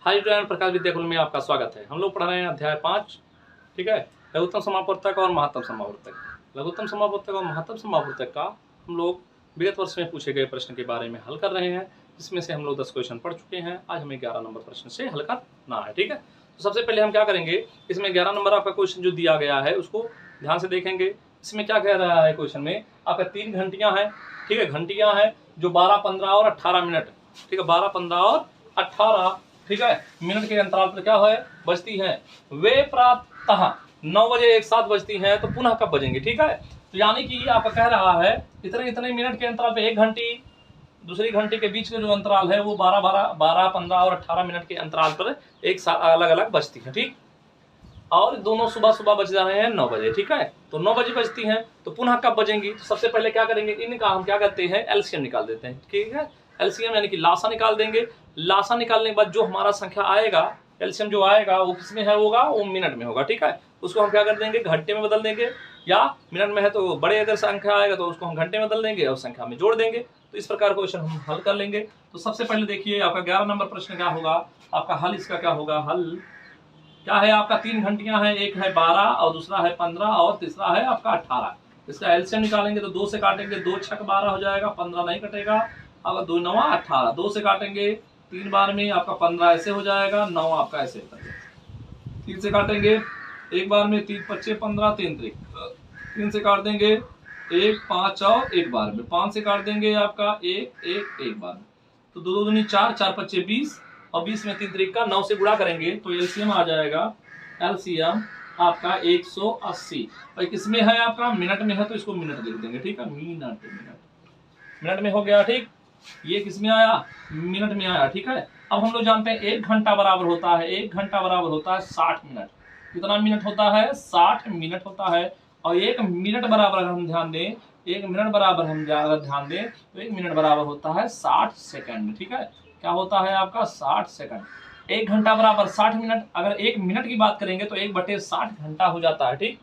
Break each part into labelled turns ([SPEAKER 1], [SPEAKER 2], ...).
[SPEAKER 1] High student, प्रकाश विद्याकुल में आपका स्वागत है। हम लोग पढ़ रहे हैं अध्याय 5, ठीक है। लघुत्तम समापवर्तक और महत्तम समापवर्तक। लघुत्तम समापवर्तक और महत्तम समापवर्तक का हम लोग विगत वर्ष में पूछे गए प्रश्न के बारे में हल कर रहे हैं, जिसमें से हम लोग 10 क्वेश्चन पढ़ चुके हैं। आज हमें 11 नंबर प्रश्न से हल करना है, ठीक है। तो सबसे पहले हम क्या करेंगे, इसमें 11 नंबर आपका क्वेश्चन जो दिया गया है उसको ध्यान से देखेंगे। इसमें क्या कह रहा है क्वेश्चन में, आपका 3 घंटियां हैं, ठीक है। घंटियां हैं जो 12, 15 और 18 मिनट, ठीक है, 12, 15 और 18, ठीक है, मिनट के अंतराल पर क्या है बजती हैं। वे प्रातः 9 बजे एक साथ बजती हैं, तो पुनः कब बजेंगे, ठीक है। तो यानी कि आपका कह रहा है इतने इतने मिनट के अंतराल पे एक घंटी, दूसरी घंटी के बीच का जो अंतराल है वो 12, 15 और 18 मिनट के अंतराल पर एक साथ अलग अलग बजती है, ठीक। और दोनों सुबह सुबह बज रहे हैं 9 बजे, ठीक है। तो 9 बजे बजती हैं, तो पुनः कब बजेंगी। तो सबसे पहले क्या करेंगे, इनका हम क्या करते हैं एलसीएम निकाल देते हैं, ठीक है। एलसीएम यानी कि लासा निकाल देंगे। लासा निकालने के बाद जो हमारा संख्या आएगा, एलसीएम जो आएगा वो किसमें है होगा, वो मिनट में होगा, ठीक है। उसको हम क्या कर देंगे घंटे में बदल देंगे, या मिनट में है तो बड़े अगर संख्या आएगा तो उसको हम घंटे में बदल देंगे और संख्या में जोड़ देंगे। तो इस प्रकार क्वेश्चन हम हल कर लेंगे। तो सबसे पहले देखिए आपका 11 नंबर प्रश्न क्या होगा, आपका हल इसका क्या होगा। हल क्या है आपका, 3 घंटियां हैं, एक है 12 और दूसरा है 15 और तीसरा है आपका 18। इसका एलसीएम निकालेंगे तो 2 से काटेंगे, 2 छक 12 हो जाएगा, 15 नहीं कटेगा। अब 2 9 18, 2 से काटेंगे 3 बार में आपका 15 ऐसे हो जाएगा, 9 आपका ऐसे कटेगा। 3 से काटेंगे एक बार में, 3 25 15, 3 3 से काट देंगे 1 5 और एक बार में, 5 से काट देंगे आपका 1 1 एक बार में। तो 2 2 दूनी 4, 4 25 20 और 20 में 3 3 का 9 से गुणा करेंगे तो एलसीएम आ जाएगा, एलसीएम आपका 180। और किसमें है आपका मिनट में है तो इसको मिनट लिख देंगे, ठीक है। मिनट मिनट में हो गया, ठीक। ये किसमें आया, मिनट में आया, ठीक है। अब हम लोग जानते हैं 1 घंटा बराबर होता है, 1 घंटा बराबर होता है 60 मिनट। कितना मिनट होता है, 60 मिनट होता है। और 1 मिनट बराबर हम ध्यान दें, 1 मिनट बराबर हम अगर ध्यान दें तो 1 मिनट बराबर होता है 60 सेकंड, ठीक है। क्या होता है आपका 60 सेकंड। 1 घंटा बराबर 60 मिनट। अगर 1 मिनट की बात करेंगे तो 1/60 घंटा हो जाता है, ठीक।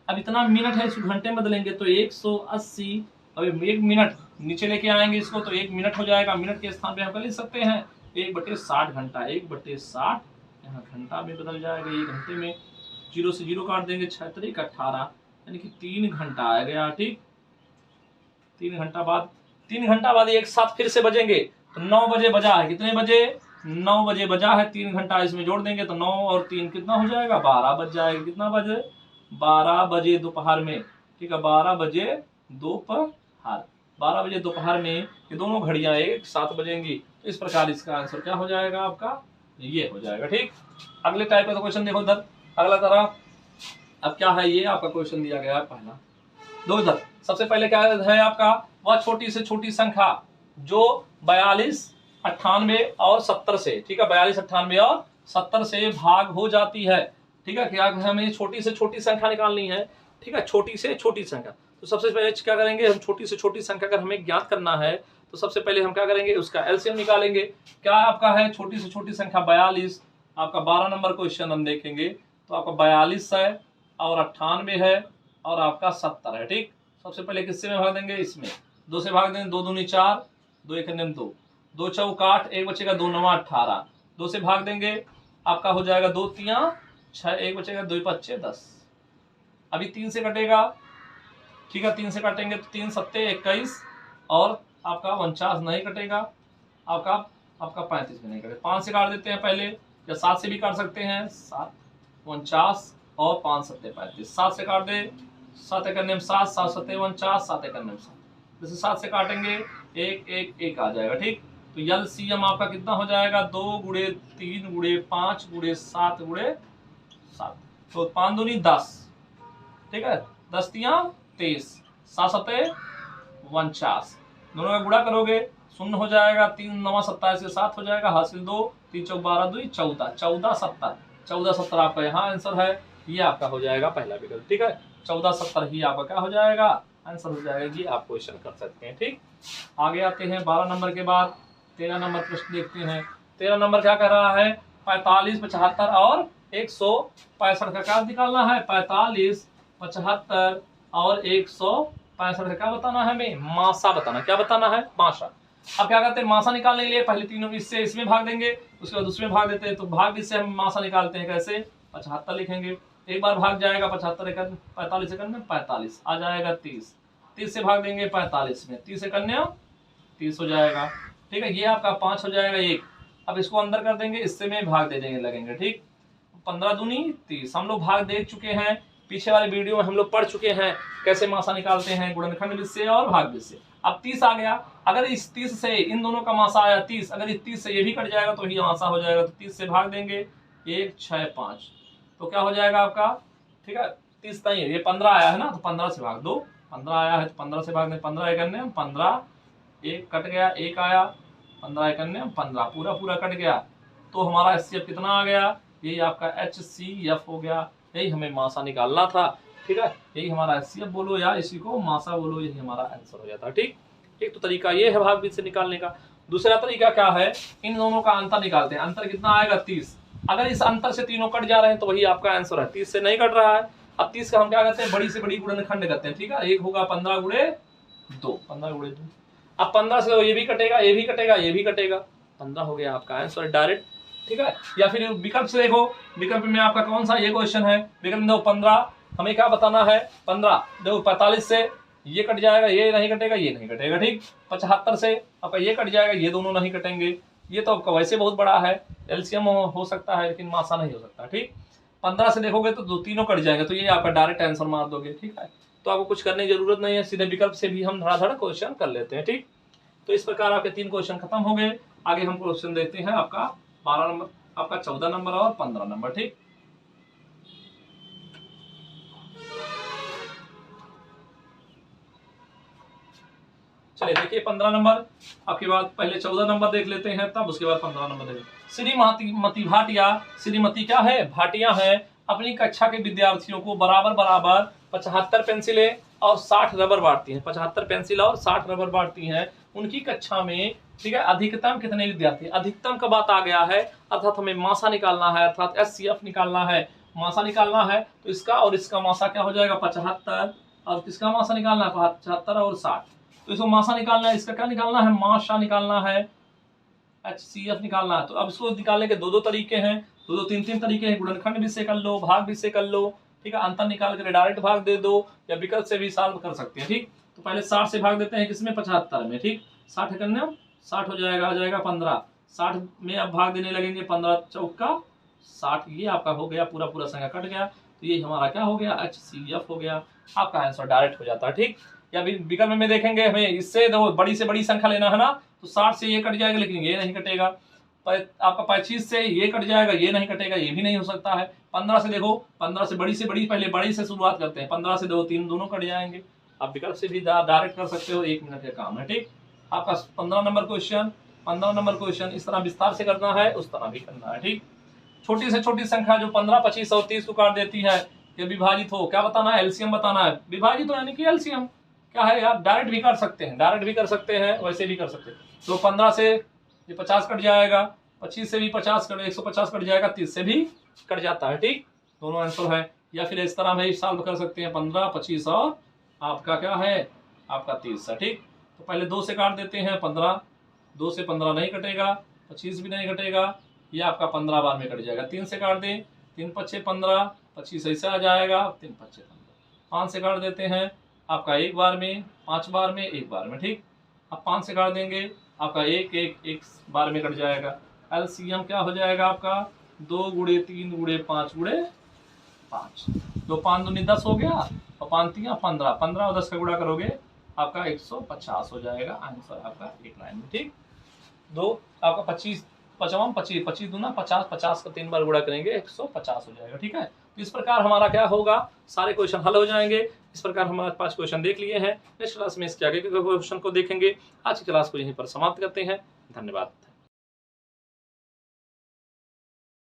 [SPEAKER 1] अब इतना मिनट है, इसको घंटे में बदलेंगे तो 180। अब 1 मिनट नीचे लेके आएंगे इसको तो 1 मिनट हो जाएगा। मिनट के स्थान पे हम लिख सकते हैं 1/60 घंटा, 1/60 यहाँ घंटा में बदल जाएगा। ये घंटे में 0 से 0 काट देंगे, 6 3 18 यानी कि 3 घंटा आ गया, ठीक। 3 घंटा बाद एक साथ फिर से बजेंगे तो 9 बजे बजा है। कितने बजे, 9 बजे बजा है। 3 घंटा इसमें जोड़ देंगे तो 9 और 3 कितना हो जाएगा, 12 बज जाएगा। कितना बजे, 12 बजे दोपहर में, ठीक है। 12 बजे दोपहर, 12 बजे दोपहर में ये दोनों घड़ियां एक साथ बजेंगी। तो इस प्रकार इसका आंसर क्या हो जाएगा आपका, ये हो जाएगा, ठीक। अगले टाइप का क्वेश्चन देखो इधर, अगला तरह। अब क्या है, ये आपका क्वेश्चन दिया गया है पहला। दो इधर सबसे पहले क्या है आपका, वह छोटी से छोटी संख्या जो 42, 98 और 70 से, ठीक है, 42, 98 और 70 से भाग हो जाती है, ठीक है। क्या हमें छोटी से छोटी संख्या निकालनी है, ठीक है, छोटी से छोटी संख्या। तो सबसे पहले क्या करेंगे, हम छोटी से छोटी संख्या अगर हमें ज्ञात करना है तो सबसे पहले हम क्या करेंगे, उसका एलसीएम निकालेंगे। क्या आपका है छोटी से छोटी संख्या 42, आपका 12 नंबर क्वेश्चन हम देखेंगे तो आपका 42 है और 98 है और आपका 70 है, ठीक। सबसे पहले किससे में भाग देंगे, इसमें 2 से भाग देंगे, 2 दूनी 4, 2 1 2, 2 चौक 8, 1 बचेगा, 2 9 18, 2 से भाग देंगे आपका हो जाएगा 2 3 6, 1 बचेगा, 2 5 10। अभी 3 से कटेगा, ठीक है, 3 से काटेंगे तो 3 7 21 और आपका 49 नहीं कटेगा, आपका 35 भी नहीं कटेगा। 5 से काट देते हैं पहले, या 7 से भी काट सकते हैं, 7 49 और 5 7 35। 7 से काट दे, 7 1 7, 7 7 49, 7 1 7। जैसे 7 से काटेंगे 1 1 1 आ जाएगा, ठीक। तो एलसीएम आपका कितना हो जाएगा, 2 गुणे 3 गुणे 5 गुणे 7 गुणे 7। तो 5 दूनी 10, ठीक है, 10 3 23, 7 7 49। दोनों का गुणा करोगे 0 हो जाएगा, 3 9 27 से 7 हो जाएगा, हासिल 2, 3 चौक 12 2 14, 14 70, 14 70 आपका यहाँ आंसर है। ये आपका हो जाएगा पहला विकल्प, ठीक है। 14 70 ही आपका क्या हो जाएगा, आंसर हो जाएगा। ये आप क्वेश्चन कर सकते हैं, ठीक। आगे आते हैं 12 नंबर के बाद 13 नंबर प्रश्न देखते हैं। 13 नंबर क्या कह रहा है, 45 75 और 165 का क्या निकालना है, 45 75 और 165 का क्या बताना है हमें, मासा बताना। क्या बताना है, मासा। अब क्या करते हैं, मासा निकालने के लिए पहले तीनों इससे इसमें भाग देंगे, उसके बाद उसमें भाग देते हैं। तो भाग इससे हम मासा निकालते हैं कैसे, 75 लिखेंगे, एक बार भाग जाएगा 75 एकम 45 एकम में 45 आ जाएगा 30, 30 से भाग देंगे 45 में, 30 एकन्या 30 हो जाएगा। ठीक है, ये आपका 5 हो जाएगा 1। अब इसको अंदर कर देंगे, इससे में भाग दे देंगे लगेंगे। ठीक, 15 दूनी 30। हम लोग भाग देख चुके हैं, पीछे वाले वीडियो में हम लोग पढ़ चुके हैं कैसे मासा निकालते हैं गुणनखंड विध से और भाग विध से। अब 30 आ गया, अगर इस 30 से इन दोनों का मासा आया 30, अगर इस 30 से ये भी कट जाएगा तो ये मासा हो जाएगा। तो 30 से भाग देंगे 1 6 5, तो क्या हो जाएगा आपका, ठीक है 30 नहीं, ये 15 आया है ना, तो 15 से भाग दो, 15 आया है तो 15 से भाग दें, 15 एकन्या 15, 1 कट गया, 1 आया, 15 एकन्या 15, पूरा पूरा कट गया। तो हमारा HCF कितना आ गया, यही आपका HCF हो गया। यही हमें मासा निकालना था। ठीक है, यही हमारा HCF बोलो या इसी को मासा बोलो, यही हमारा आंसर हो जाता है। ठीक, एक तो तरीका ये है भाग विधि से निकालने का। दूसरा तरीका क्या है, इन दोनों का अंतर निकालते हैं। अंतर कितना आएगा 30, अगर इस अंतर से तीनों कट जा रहे हैं तो वही आपका आंसर है। 30 से नहीं कट रहा है, अब 30 का हम क्या करते हैं, बड़ी से बड़ी गुणनखंड करते हैं। ठीक है, एक होगा 15 गुणे 2, 15 गुणे 2। अब 15 से ये भी कटेगा, ये भी कटेगा, ये भी कटेगा, 15 हो गया आपका आंसर डायरेक्ट। ठीक है, या फिर विकल्प से देखो, विकल्प में आपका कौन सा ये क्वेश्चन है, विकल्प में देखो 15, हमें क्या बताना है 15, देखो 45 से ये कट जाएगा, ये नहीं कटेगा, ये नहीं कटेगा। ठीक, 75 से आपका ये कट जाएगा, ये दोनों नहीं कटेंगे, ये तो आपका वैसे बहुत बड़ा है, एलसीएम हो सकता है लेकिन मासा नहीं हो सकता। ठीक, 15 से देखोगे तो दो तीनों कट जाएंगे, तो ये आपका डायरेक्ट आंसर मार दोगे। ठीक है, तो आपको कुछ करने की जरूरत नहीं है, सीधे विकल्प से भी हम धड़ाधड़ क्वेश्चन कर लेते हैं। ठीक, तो इस प्रकार आपके 3 क्वेश्चन खत्म हो गए। आगे हम क्वेश्चन देखते हैं आपका 12 नंबर, आपका 14 नंबर और 15 नंबर। ठीक, चलिए देखिए 15 नंबर, आपके बाद पहले 14 नंबर देख लेते हैं, तब उसके बाद 15 नंबर देखें। श्रीमती भाटिया, श्रीमती क्या है, भाटिया है, अपनी कक्षा के विद्यार्थियों को बराबर बराबर 75 पेंसिलें और 60 रबर बांटती हैं। 75 पेंसिल और 60 रबर बांटती हैं उनकी कक्षा में। ठीक है, अधिकतम कितने विद्यार्थी, अधिकतम का बात आ गया है, अर्थात हमें मासा निकालना है, अर्थात HCF निकालना है, मासा निकालना है। तो इसका और इसका मासा क्या हो जाएगा 75, और किसका मासा निकालना है 75 और 60, तो इसको मासा निकालना है, इसका क्या निकालना है, मासा निकालना है, HCF निकालना है। तो अब इसको निकालने के दो तरीके हैं, दो तीन तरीके हैं, गुणनखंड विधि से कर लो, भाग विधि से कर लो। ठीक है, अंतर निकाल कर डायरेक्ट भाग दे दो, या विकल्प से भी सॉल्व कर सकते हैं। ठीक, तो पहले 60 से भाग देते हैं, किसमें 75 में। ठीक, 60 करने 60 हो जाएगा, आ जाएगा 15, 60 में अब भाग देने लगेंगे, 15 चौका 60, ये आपका हो गया, पूरा पूरा संख्या कट गया, तो ये हमारा क्या हो गया, HCF हो गया, आपका आंसर डायरेक्ट हो जाता है। ठीक, या विकल्प में देखेंगे, हमें इससे देखो बड़ी से बड़ी संख्या लेना है ना, तो 60 से ये कट जाएगा लेकिन ये नहीं कटेगा, आपका 25 से ये कट जाएगा, ये नहीं कटेगा, ये भी नहीं हो सकता है। 15 से देखो, 15 से बड़ी पहले बड़ी से शुरुआत करते हैं, 15 से 2 3 दोनों कट जाएंगे। आप विकल्प से भी डायरेक्ट कर सकते हो, 1 मिनट का काम है। ठीक, आपका 15 नंबर क्वेश्चन, 15 नंबर क्वेश्चन इस तरह विस्तार से करना है, उस तरह भी करना है। ठीक, छोटी से छोटी संख्या जो 15 25 और 30 को काट देती है, ये विभाजित हो, क्या बताना है, एलसीएम बताना है। विभाजित हो यानी कि एलसीएम क्या है यार, डायरेक्ट भी कर सकते हैं, डायरेक्ट भी कर सकते हैं, वैसे भी कर सकते हैं। तो 15 से ये 50 कट जाएगा, 25 से भी 50 कट, 150 कट जाएगा, 30 से भी कट जाता है। ठीक, दोनों आंसर है। या फिर इस तरह में सॉल्व कर सकते हैं, 15 25 और आपका क्या है, आपका 30 है। ठीक, तो पहले 2 से काट देते हैं, 15, 2 से 15 नहीं कटेगा, 25 भी नहीं कटेगा, ये आपका 15 बार में कट जाएगा। 3 से काट दें, 3 5 15, 25 ऐसे आ जाएगा, 3 5 15। 5 से काट देते हैं, आपका 1 बार में, 5 बार में, 1 बार में। ठीक, अब 5 से काट देंगे, आपका 1 बार में कट जाएगा। एलसीएम क्या हो जाएगा आपका, 2 गुणे 3 गुणे 5 गुणे 5, 2 5 दूनी 10 हो गया, और 5 3 15, 15 और 10 का गुणा करोगे आपका 150 हो जाएगा आंसर आपका एक लाइन में। ठीक, 2 आपका 25 55 25 25 दूना 50, 50 का 3 बार गुणा करेंगे 150 हो जाएगा। ठीक है, तो इस प्रकार हमारा क्या होगा, सारे क्वेश्चन हल हो जाएंगे। इस प्रकार हमारे 5 क्वेश्चन देख लिए हैं। नेक्स्ट क्लास में इसके आगे के क्वेश्चन को देखेंगे। आज की क्लास को यहीं पर समाप्त करते हैं। धन्यवाद।